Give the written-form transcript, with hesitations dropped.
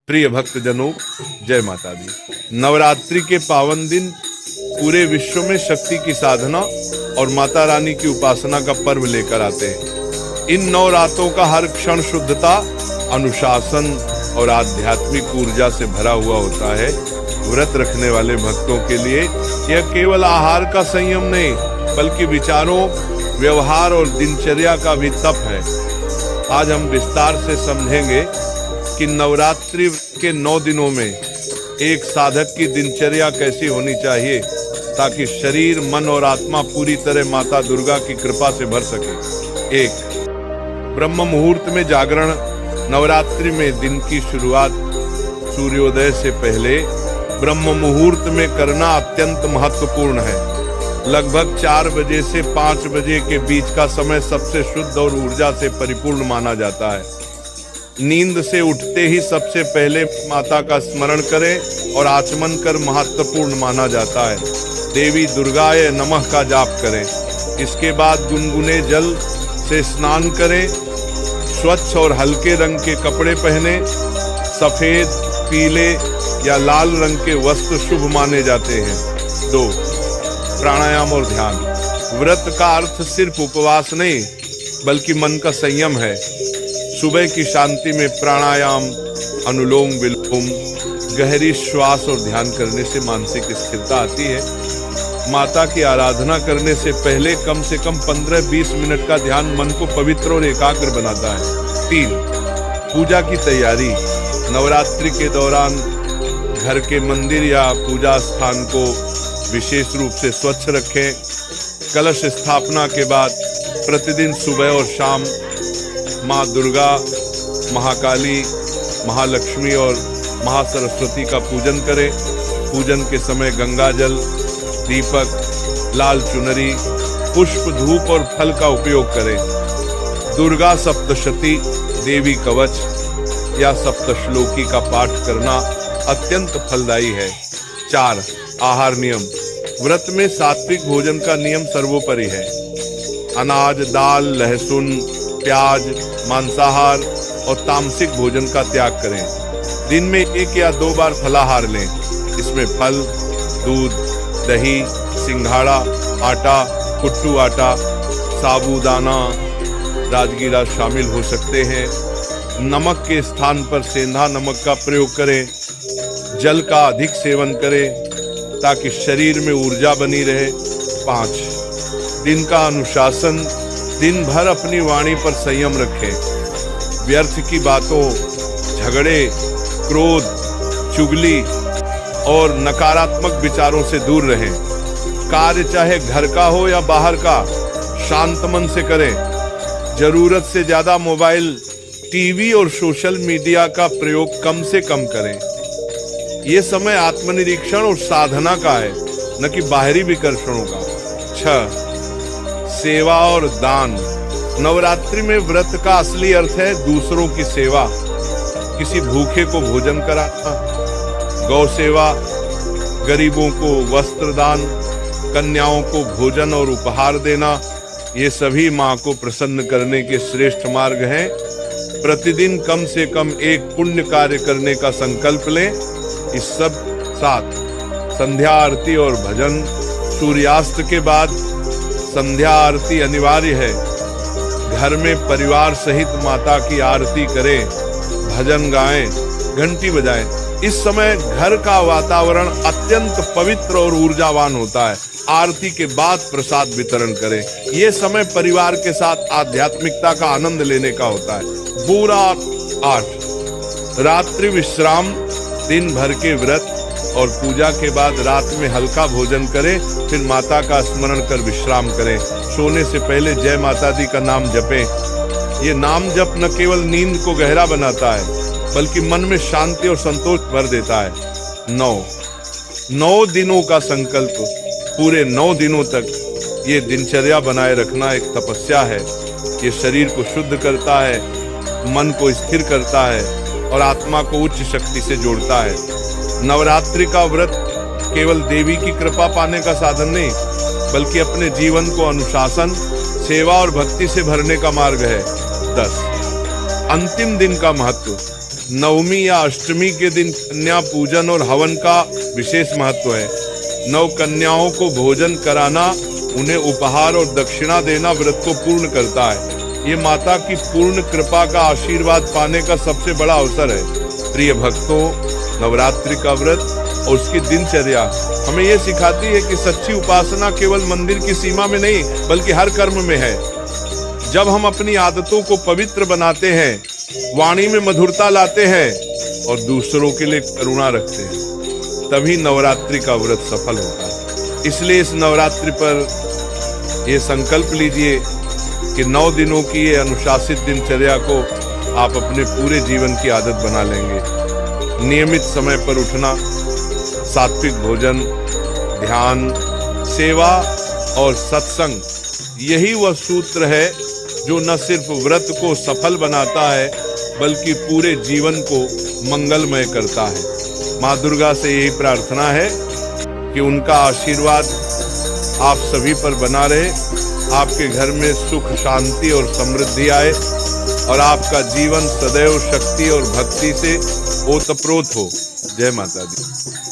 प्रिय भक्तजनों, जय माता दी। नवरात्रि के पावन दिन पूरे विश्व में शक्ति की साधना और माता रानी की उपासना का पर्व लेकर आते हैं। इन 9 रातों का हर क्षण शुद्धता, अनुशासन और आध्यात्मिक ऊर्जा से भरा हुआ होता है। व्रत रखने वाले भक्तों के लिए यह केवल आहार का संयम नहीं, बल्कि विचारों, व्यवहार और दिनचर्या का भी तप है। आज हम विस्तार से समझेंगे कि नवरात्रि के 9 दिनों में एक साधक की दिनचर्या कैसी होनी चाहिए ताकि शरीर, मन और आत्मा पूरी तरह माता दुर्गा की कृपा से भर सके। 1. ब्रह्म मुहूर्त में जागरण। नवरात्रि में दिन की शुरुआत सूर्योदय से पहले ब्रह्म मुहूर्त में करना अत्यंत महत्वपूर्ण है। लगभग 4 बजे से 5 बजे के बीच का समय सबसे शुद्ध और ऊर्जा से परिपूर्ण माना जाता है। नींद से उठते ही सबसे पहले माता का स्मरण करें और आचमन कर महत्वपूर्ण माना जाता है। देवी दुर्गाय नमः का जाप करें। इसके बाद गुनगुने जल से स्नान करें। स्वच्छ और हल्के रंग के कपड़े पहने। सफेद, पीले या लाल रंग के वस्त्र शुभ माने जाते हैं। 2. प्राणायाम और ध्यान। व्रत का अर्थ सिर्फ उपवास नहीं, बल्कि मन का संयम है। सुबह की शांति में प्राणायाम, अनुलोम विलोम, गहरी श्वास और ध्यान करने से मानसिक स्थिरता आती है। माता की आराधना करने से पहले कम से कम 15-20 मिनट का ध्यान मन को पवित्र और एकाग्र बनाता है। 3. पूजा की तैयारी। नवरात्रि के दौरान घर के मंदिर या पूजा स्थान को विशेष रूप से स्वच्छ रखें। कलश स्थापना के बाद प्रतिदिन सुबह और शाम माँ दुर्गा, महाकाली, महालक्ष्मी और महासरस्वती का पूजन करें। पूजन के समय गंगा जल, दीपक, लाल चुनरी, पुष्प, धूप और फल का उपयोग करें। दुर्गा सप्तशती, देवी कवच या सप्तश्लोकी का पाठ करना अत्यंत फलदायी है। 4. आहार नियम। व्रत में सात्विक भोजन का नियम सर्वोपरि है। अनाज, दाल, लहसुन, प्याज, मांसाहार और तामसिक भोजन का त्याग करें। दिन में 1 या 2 बार फलाहार लें। इसमें फल, दूध, दही, सिंघाड़ा, आटा, कुट्टू आटा, साबूदाना, राजगीरा शामिल हो सकते हैं। नमक के स्थान पर सेंधा नमक का प्रयोग करें। जल का अधिक सेवन करें ताकि शरीर में ऊर्जा बनी रहे। 5. दिन का अनुशासन। दिन भर अपनी वाणी पर संयम रखें। व्यर्थ की बातों, झगड़े, क्रोध, चुगली और नकारात्मक विचारों से दूर रहें। कार्य चाहे घर का हो या बाहर का, शांत मन से करें। जरूरत से ज्यादा मोबाइल, टीवी और सोशल मीडिया का प्रयोग कम से कम करें। ये समय आत्मनिरीक्षण और साधना का है, न कि बाहरी विकर्षणों का। 6. सेवा और दान। नवरात्रि में व्रत का असली अर्थ है दूसरों की सेवा। किसी भूखे को भोजन कराना, गौ सेवा, गरीबों को वस्त्र दान, कन्याओं को भोजन और उपहार देना, ये सभी माँ को प्रसन्न करने के श्रेष्ठ मार्ग हैं। प्रतिदिन कम से कम एक पुण्य कार्य करने का संकल्प लें। इस सब साथ संध्या आरती और भजन। सूर्यास्त के बाद संध्या आरती अनिवार्य है। घर में परिवार सहित माता की आरती करें, भजन गाएं, घंटी बजाएं। इस समय घर का वातावरण अत्यंत पवित्र और ऊर्जावान होता है। आरती के बाद प्रसाद वितरण करें। ये समय परिवार के साथ आध्यात्मिकता का आनंद लेने का होता है। पूरा 8. रात्रि विश्राम। दिन भर के व्रत और पूजा के बाद रात में हल्का भोजन करें, फिर माता का स्मरण कर विश्राम करें। सोने से पहले जय माता दी का नाम जपें। ये नाम जप न केवल नींद को गहरा बनाता है, बल्कि मन में शांति और संतोष भर देता है। 9 दिनों का संकल्प। पूरे 9 दिनों तक ये दिनचर्या बनाए रखना एक तपस्या है। ये शरीर को शुद्ध करता है, मन को स्थिर करता है और आत्मा को उच्च शक्ति से जोड़ता है। नवरात्रि का व्रत केवल देवी की कृपा पाने का साधन नहीं, बल्कि अपने जीवन को अनुशासन, सेवा और भक्ति से भरने का मार्ग है। 10. अंतिम दिन का महत्व। नवमी या अष्टमी के दिन कन्या पूजन और हवन का विशेष महत्व है। नव कन्याओं को भोजन कराना, उन्हें उपहार और दक्षिणा देना व्रत को पूर्ण करता है। ये माता की पूर्ण कृपा का आशीर्वाद पाने का सबसे बड़ा अवसर है। प्रिय भक्तों, नवरात्रि का व्रत और उसकी दिनचर्या हमें ये सिखाती है कि सच्ची उपासना केवल मंदिर की सीमा में नहीं बल्कि हर कर्म में है। जब हम अपनी आदतों को पवित्र बनाते हैं, वाणी में मधुरता लाते हैं और दूसरों के लिए करुणा रखते हैं, तभी नवरात्रि का व्रत सफल होता है। इसलिए इस नवरात्रि पर ये संकल्प लीजिए कि 9 दिनों की ये अनुशासित दिनचर्या को आप अपने पूरे जीवन की आदत बना लेंगे। नियमित समय पर उठना, सात्विक भोजन, ध्यान, सेवा और सत्संग, यही वह सूत्र है जो न सिर्फ व्रत को सफल बनाता है बल्कि पूरे जीवन को मंगलमय करता है। माँ दुर्गा से यही प्रार्थना है कि उनका आशीर्वाद आप सभी पर बना रहे, आपके घर में सुख, शांति और समृद्धि आए और आपका जीवन सदैव शक्ति और भक्ति से ओतप्रोत हो। जय माता दी।